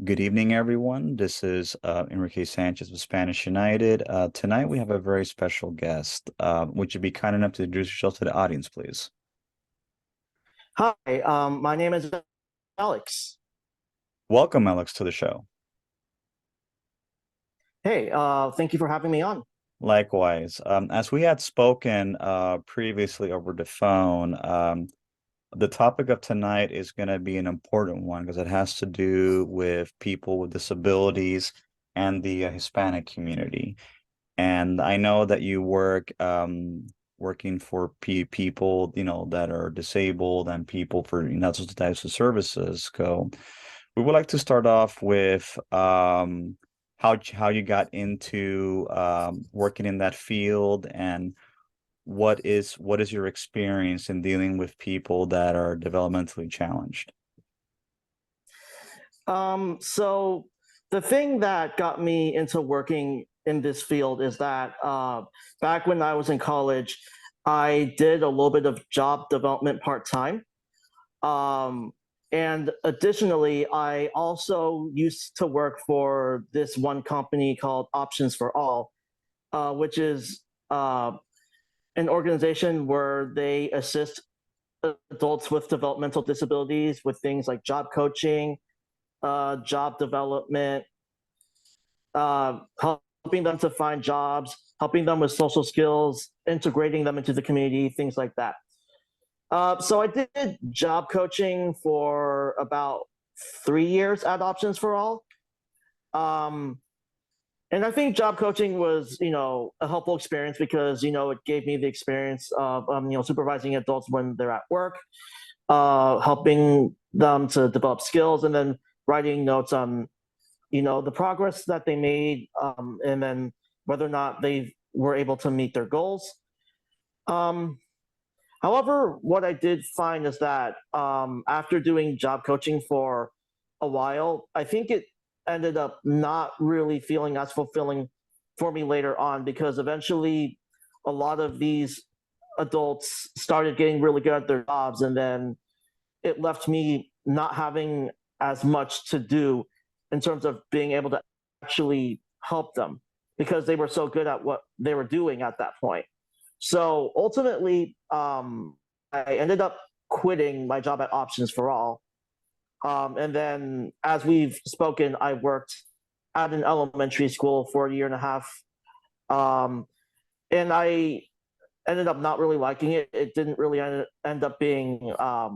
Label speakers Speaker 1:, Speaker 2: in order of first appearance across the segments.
Speaker 1: Good evening, everyone. This is Enrique Sanchez with Spanish United. Tonight we have a very special guest. Would you be kind enough to introduce yourself to the audience, please?
Speaker 2: Hi, my name is Alex.
Speaker 1: Welcome, Alex, to the show.
Speaker 2: Hey, thank you for having me on.
Speaker 1: Likewise, as we had spoken previously over the phone, the topic of tonight is going to be an important one because it has to do with people with disabilities and the Hispanic community. And I know that you work working for people, that are disabled and people for those types of services. So we would like to start off with how you got into working in that field and what is your experience in dealing with people that are developmentally challenged?
Speaker 2: So the thing that got me into working in this field is that back when I was in college, I did a little bit of job development part-time. Um, and additionally, I also used to work for this one company called Options for All, which is an organization where they assist adults with developmental disabilities with things like job coaching, job development, helping them to find jobs, helping them with social skills, integrating them into the community, things like that. So I did job coaching for about 3 years at Options for All. Um, and I think job coaching was, a helpful experience because, it gave me the experience of, supervising adults when they're at work, helping them to develop skills, and then writing notes on, the progress that they made, and then whether or not they were able to meet their goals. Um, However, what I did find is that after doing job coaching for a while, I think it ended up not really feeling as fulfilling for me later on because eventually a lot of these adults started getting really good at their jobs, and then it left me not having as much to do in terms of being able to actually help them because they were so good at what they were doing at that point. So ultimately, I ended up quitting my job at Options for All. And then, as we've spoken, I worked at an elementary school for a year and a half. Um, and I ended up not really liking it. It didn't really end up being a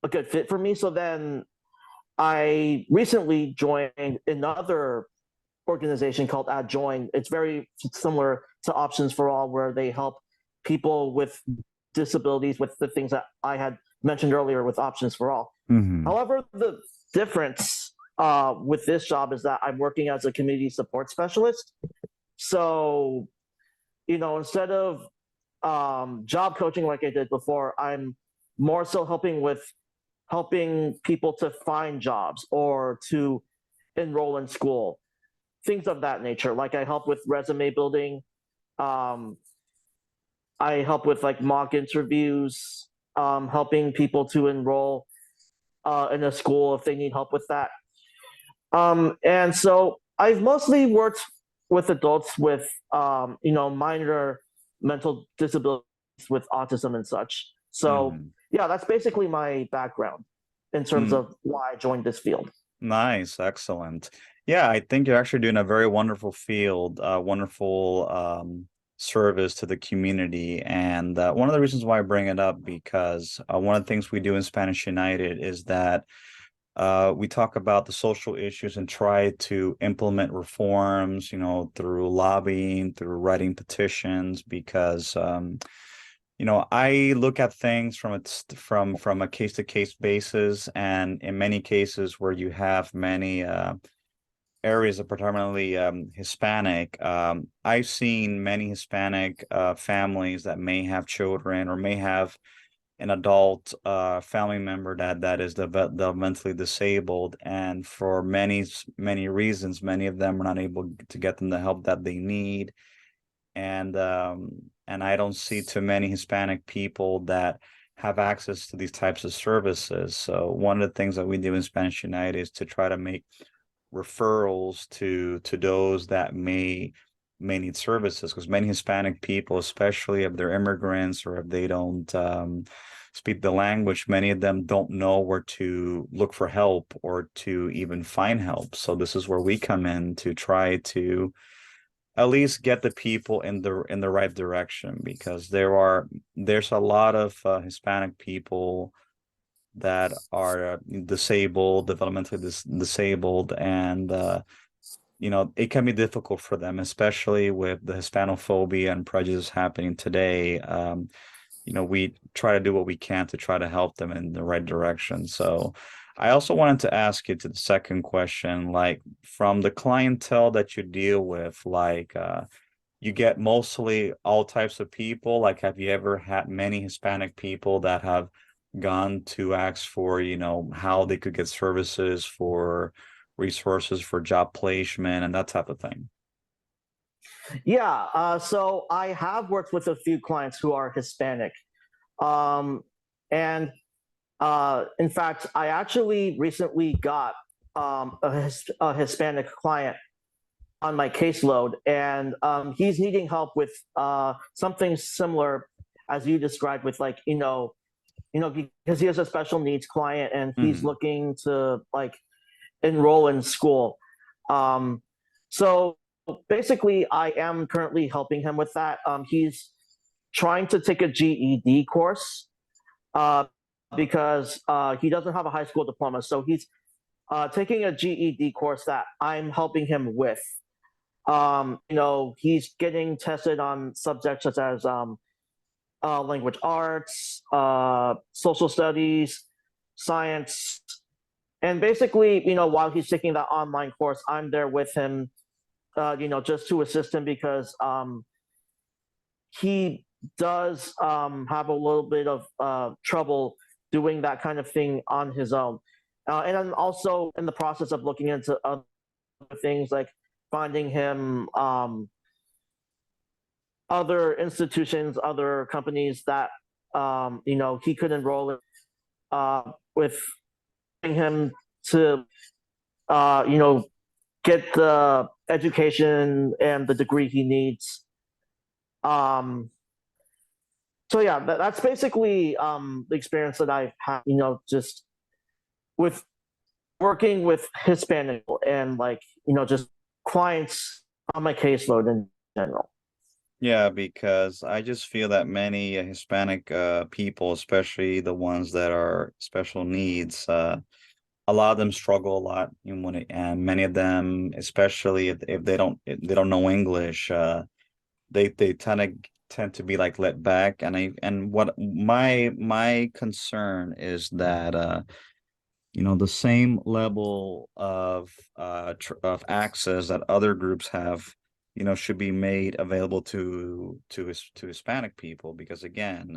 Speaker 2: good fit for me. So then I recently joined another organization called Adjoin. It's very similar to Options for All, where they help people with disabilities with the things that I had mentioned earlier with Options for All.
Speaker 1: Hmm.
Speaker 2: However, the difference with this job is that I'm working as a community support specialist. So, instead of job coaching like I did before, I'm more so helping people to find jobs or to enroll in school, things of that nature. Like I help with resume building. Um, I help with like mock interviews, helping people to enroll in a school if they need help with that. And so I've mostly worked with adults with, minor mental disabilities with autism and such. So
Speaker 1: Hmm.
Speaker 2: yeah, that's basically my background in terms of why I joined this field.
Speaker 1: Nice, excellent. Yeah, I think you're actually doing a very wonderful field, wonderful service to the community. And one of the reasons why I bring it up because one of the things we do in Spanish United is that we talk about the social issues and try to implement reforms, through lobbying, through writing petitions, because I look at things from a case to case basis, and in many cases where you have many areas of predominantly Hispanic, I've seen many Hispanic families that may have children or may have an adult family member that is developmentally disabled, and for many reasons, many of them are not able to get them the help that they need, and I don't see too many Hispanic people that have access to these types of services. So one of the things that we do in Spanish United is to try to make referrals to those that may need services, because many Hispanic people, especially if they're immigrants or if they don't speak the language, many of them don't know where to look for help or to even find help. So this is where we come in to try to at least get the people in the right direction, because there's a lot of Hispanic people that are disabled, developmentally disabled, and it can be difficult for them, especially with the Hispanophobia and prejudice happening today. We try to do what we can to try to help them in the right direction. So I also wanted to ask you to the second question, like from the clientele that you deal with, like you get mostly all types of people. Like, have you ever had many Hispanic people that have gone to ask for, how they could get services for resources for job placement and that type of thing?
Speaker 2: Yeah, so I have worked with a few clients who are Hispanic. And in fact, I actually recently got a Hispanic client on my caseload, and he's needing help with something similar as you described, with like because he has a special needs client and he's
Speaker 1: Hmm.
Speaker 2: looking to like enroll in school. So basically, I am currently helping him with that. He's trying to take a GED course uh, because he doesn't have a high school diploma. So he's taking a GED course that I'm helping him with. He's getting tested on subjects such as language arts, social studies, science, and basically, while he's taking that online course, I'm there with him, just to assist him because he does have a little bit of trouble doing that kind of thing on his own. And I'm also in the process of looking into other things like finding him other institutions, other companies that he could enroll in, with him to uh, you know get the education and the degree he needs. Um, so yeah, that's basically the experience that I've had. Just with working with Hispanic and like just clients on my caseload in general.
Speaker 1: Yeah, because I just feel that many Hispanic people, especially the ones that are special needs, a lot of them struggle a lot and many of them, especially if they don't know English, they tend to be like let back. And what my concern is that the same level of of access that other groups have, should be made available to Hispanic people, because again,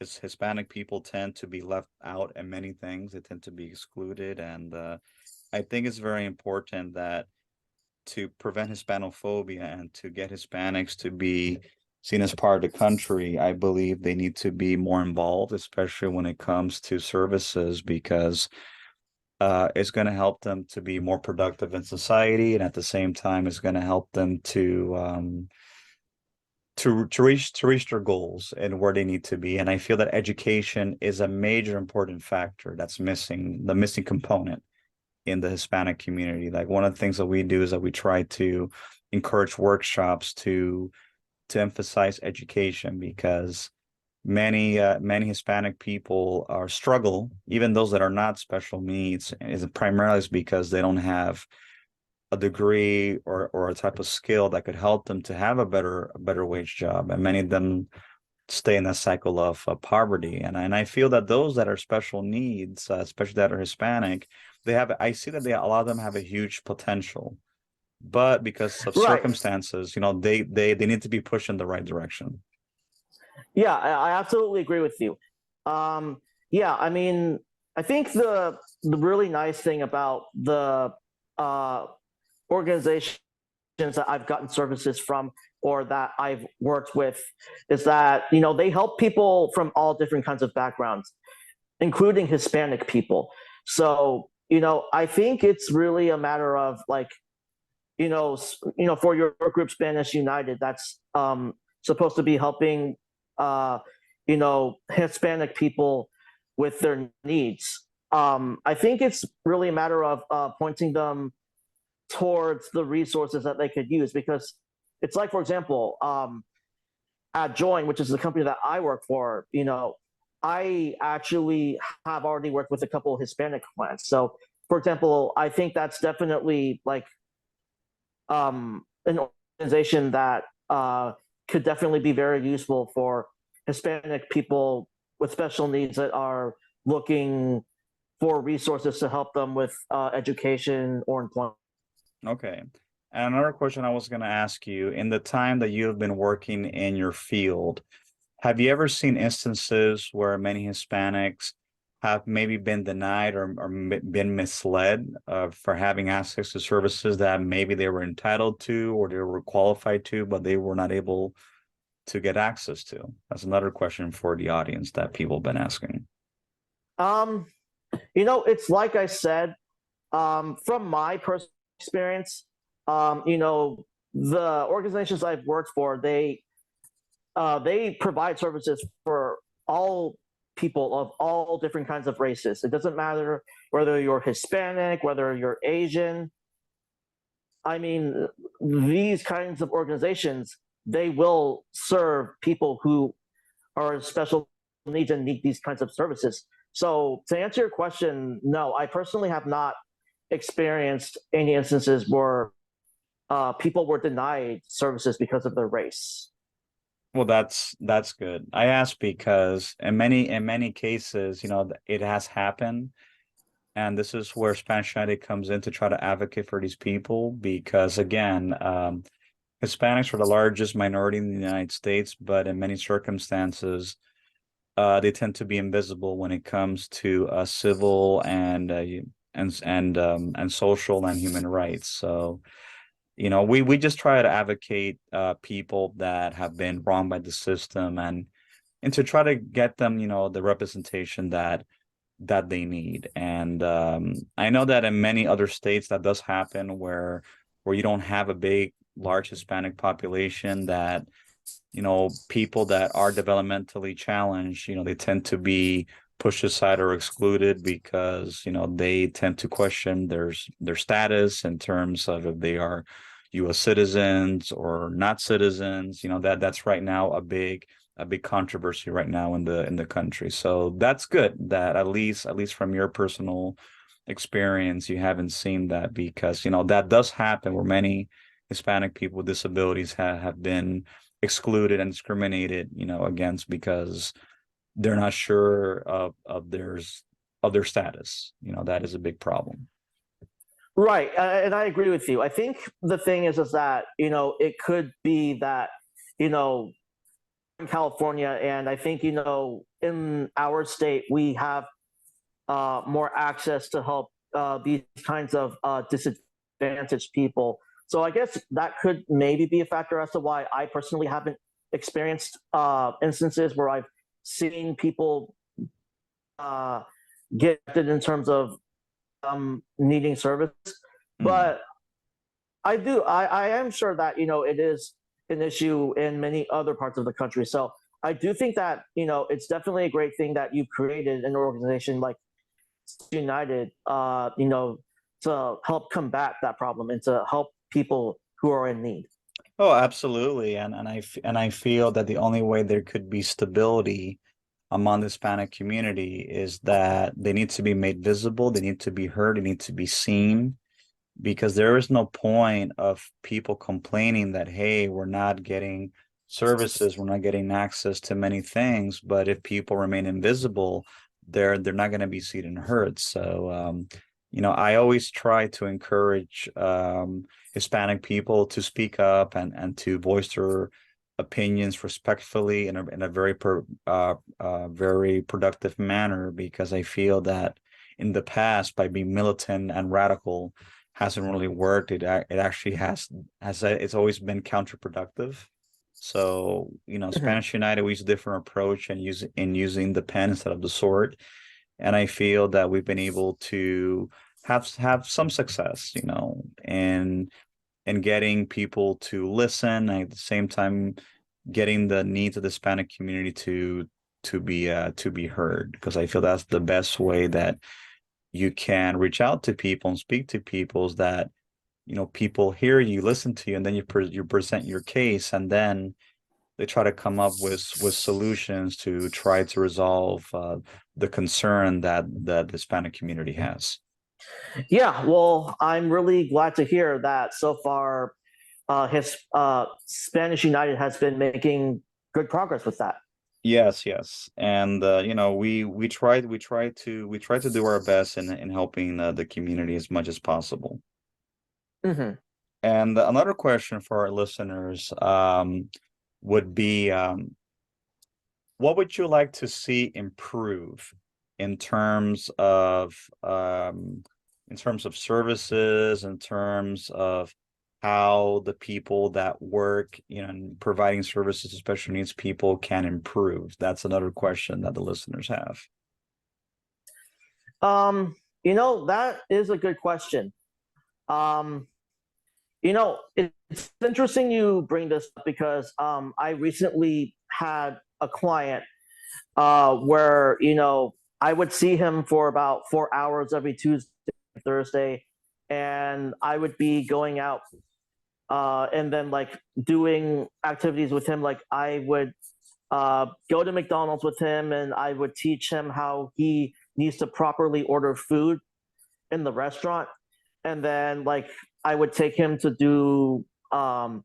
Speaker 1: Hispanic people tend to be left out in many things. They tend to be excluded, and I think it's very important that to prevent Hispanophobia and to get Hispanics to be seen as part of the country, I believe they need to be more involved, especially when it comes to services, because it's going to help them to be more productive in society, and at the same time, it's going to help them to reach their goals and where they need to be. And I feel that education is a major important factor that's missing, the missing component in the Hispanic community. Like one of the things that we do is that we try to encourage workshops to emphasize education, because many Hispanic people are struggle, even those that are not special needs, is primarily because they don't have a degree or a type of skill that could help them to have a better wage job, and many of them stay in that cycle of poverty. And I feel that those that are special needs, especially that are Hispanic, I see that a lot of them have a huge potential, but because of
Speaker 2: Right.
Speaker 1: circumstances, they need to be pushed in the right direction.
Speaker 2: Yeah, I absolutely agree with you. Yeah, I mean, I think the really nice thing about the uh, organizations that I've gotten services from or that I've worked with is that they help people from all different kinds of backgrounds, including Hispanic people. So I think it's really a matter of like, for your group Spanish United, that's supposed to be helping, Hispanic people with their needs. I think it's really a matter of pointing them towards the resources that they could use because it's like, for example, at Join, which is the company that I work for, I actually have already worked with a couple of Hispanic clients. So, for example, I think that's definitely like an organization that could definitely be very useful for Hispanic people with special needs that are looking for resources to help them with education or employment.
Speaker 1: Okay. And another question I was going to ask you, in the time that you have been working in your field, have you ever seen instances where many Hispanics have maybe been denied or been misled for having access to services that maybe they were entitled to or they were qualified to, but they were not able to get access to? That's another question for the audience that people have been asking.
Speaker 2: Um, it's like I said, from my personal experience, the organizations I've worked for, they provide services for all people of all different kinds of races. It doesn't matter whether you're Hispanic, whether you're Asian. I mean, these kinds of organizations, they will serve people who are special needs and need these kinds of services. So to answer your question, no, I personally have not experienced any instances where people were denied services because of their race.
Speaker 1: Well, that's good. I ask because in many cases, it has happened. And this is where Spanish United comes in to try to advocate for these people because, again, Hispanics are the largest minority in the United States, but in many circumstances, they tend to be invisible when it comes to civil and social and human rights. So, we just try to advocate people that have been wronged by the system and to try to get them, the representation that they need. And I know that in many other states that does happen where you don't have a large Hispanic population that, people that are developmentally challenged, they tend to be pushed aside or excluded because, they tend to question their status in terms of if they are US citizens or not citizens, that's right now a big controversy right now in the country. So that's good that at least from your personal experience, you haven't seen that because that does happen where many Hispanic people with disabilities have been excluded and discriminated, against because they're not sure of their status. That is a big problem.
Speaker 2: Right, and I agree with you. I think the thing is that it could be that you know in California, and I think in our state we have more access to help these kinds of disadvantaged people. So I guess that could maybe be a factor as to why I personally haven't experienced instances where I've seen people uh, get in terms of needing service.
Speaker 1: Mm.
Speaker 2: But I am sure that it is an issue in many other parts of the country. So I do think that it's definitely a great thing that you created an organization like United, to help combat that problem and to help people who are in need.
Speaker 1: Oh, absolutely. And I feel that the only way there could be stability among the Hispanic community is that they need to be made visible, they need to be heard, they need to be seen, because there is no point of people complaining that, hey, we're not getting services, we're not getting access to many things, but if people remain invisible, they're not going to be seen and heard. So I always try to encourage Hispanic people to speak up and to voice their opinions respectfully in a very productive manner, because I feel that in the past, by being militant and radical, hasn't really worked. It actually it's always been counterproductive. So,
Speaker 2: Mhm.
Speaker 1: Spanish United, we use a different approach and using the pen instead of the sword. And I feel that we've been able to have some success, in getting people to listen, and at the same time getting the needs of the Hispanic community to be heard. Because I feel that's the best way that you can reach out to people and speak to people, is that people hear you, listen to you, and then you present your case, and then they try to come up with solutions to try to resolve the concern that the Hispanic community has.
Speaker 2: Yeah, well, I'm really glad to hear that so far his Spanish United has been making good progress with that.
Speaker 1: Yes, yes, and we try to do our best in helping the community as much as possible.
Speaker 2: Hmm.
Speaker 1: And another question for our listeners would be, what would you like to see improve in terms of services, in terms of how the people that work, in providing services to special needs people can improve? That's another question that the listeners have.
Speaker 2: That is a good question. Um, it's interesting you bring this up because I recently had a client where I would see him for about 4 hours every Tuesday, Thursday, and I would be going out and then like doing activities with him. Like I would go to McDonald's with him, and I would teach him how he needs to properly order food in the restaurant, and then like I would take him to do an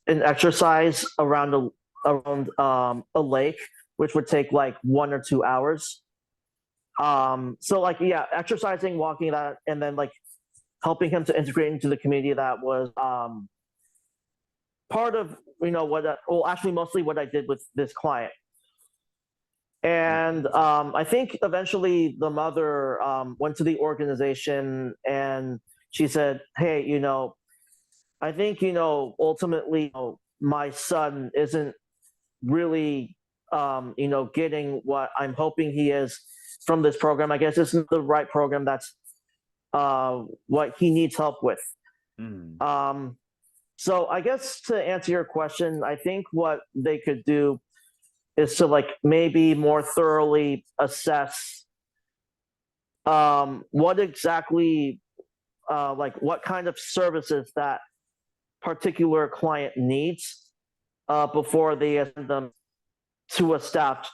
Speaker 2: exercise around a lake, which would take like 1 or 2 hours. So like yeah, exercising, walking that, and then like helping him to integrate into the community. That was part of well, actually mostly what I did with this client. And I think eventually the mother went to the organization and she said, "Hey, I think ultimately my son isn't really getting what I'm hoping he is from this program. I guess it's not the right program. That's what he needs help with."
Speaker 1: Mm,
Speaker 2: So I guess to answer your question, I think what they could do is to like maybe more thoroughly assess what exactly like what kind of services that particular client needs before they send them to a staff,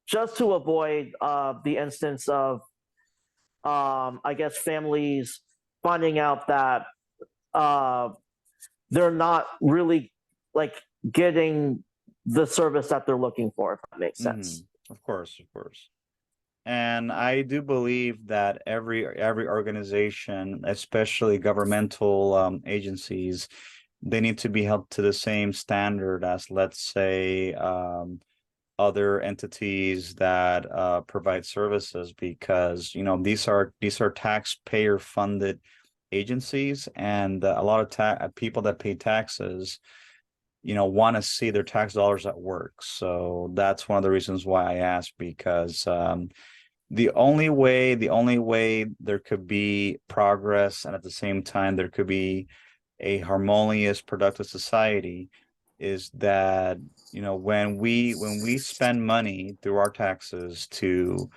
Speaker 2: just to avoid the instance of I guess families finding out that uh, they're not really like getting the service that they're looking for, if that makes
Speaker 1: mm,
Speaker 2: sense.
Speaker 1: of course, of course. And I do believe that every organization, especially governmental agencies, they need to be held to the same standard as, let's say, other entities that provide services, because these are taxpayer funded agencies, and a lot of people that pay taxes want to see their tax dollars at work. So that's one of the reasons why I asked, because the only way there could be progress, and at the same time there could be a harmonious, productive society, is that when we spend money through our taxes to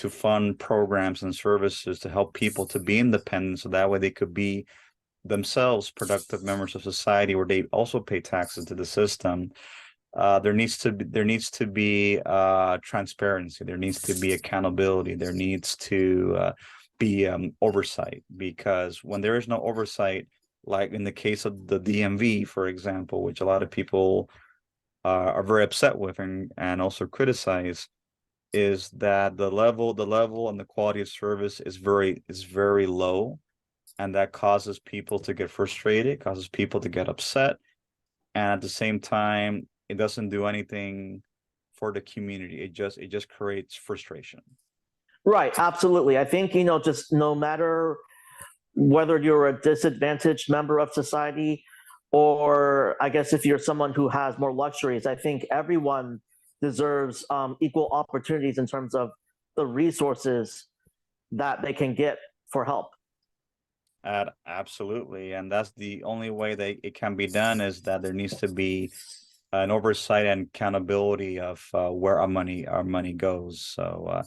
Speaker 1: fund programs and services to help people to be independent, so that way they could be themselves productive members of society, where they also pay taxes to the system. There needs to be transparency. There needs to be accountability. There needs to be oversight, because when there is no oversight, like in the case of the DMV, for example, which a lot of people are very upset with, and also criticize, is that the level and the quality of service is very low, and that causes people to get frustrated, causes people to get upset, and at the same time it doesn't do anything for the community. It just creates frustration.
Speaker 2: Right, absolutely. I think just no matter whether you're a disadvantaged member of society, or I guess if you're someone who has more luxuries, I think everyone deserves equal opportunities in terms of the resources that they can get for help.
Speaker 1: Absolutely, and that's the only way that it can be done is that there needs to be an oversight and accountability of where our money goes. So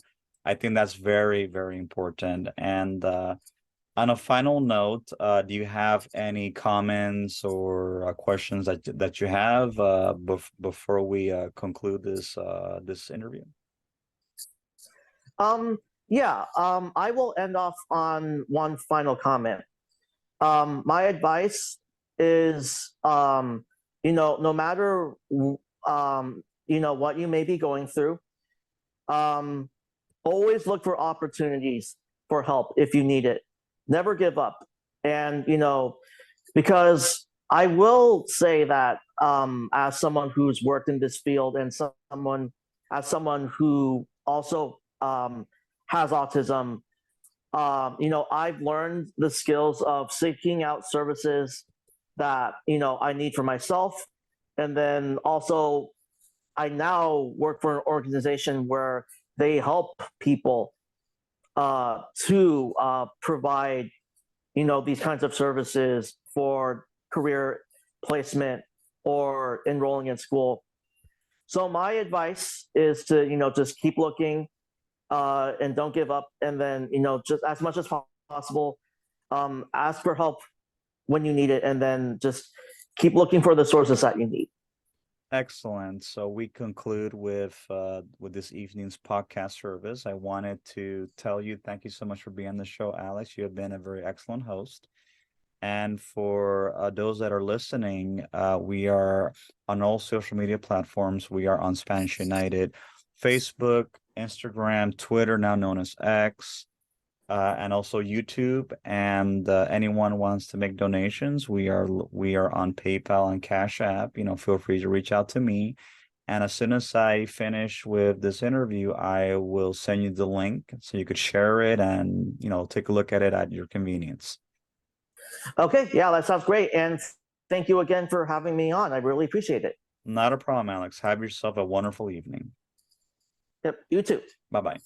Speaker 1: I think that's very, very important. And on a final note, do you have any comments or questions that you have before we conclude this interview?
Speaker 2: Yeah, I will end off on one final comment. My advice is, no matter, what you may be going through, um, always look for opportunities for help if you need it. Never give up. And, because I will say that as someone who's worked in this field and as someone who also has autism, I've learned the skills of seeking out services that, I need for myself. And then also, I now work for an organization where they help people to provide, these kinds of services for career placement or enrolling in school. So my advice is to, just keep looking and don't give up. And then, just as much as possible, ask for help when you need it, and then just keep looking for the sources that you need.
Speaker 1: Excellent. So we conclude with this evening's podcast service. I wanted to tell you thank you so much for being on the show, Alex. You have been a very excellent host. And for those that are listening, we are on all social media platforms. We are on Spanish United, Facebook, Instagram, Twitter, now known as X, and also YouTube. And anyone wants to make donations, we are on PayPal and Cash App. Feel free to reach out to me. And as soon as I finish with this interview, I will send you the link so you could share it and take a look at it at your convenience.
Speaker 2: Okay, yeah, that sounds great. And thank you again for having me on. I really appreciate it.
Speaker 1: Not a problem, Alex. Have yourself a wonderful evening.
Speaker 2: Yep, you too.
Speaker 1: Bye-bye.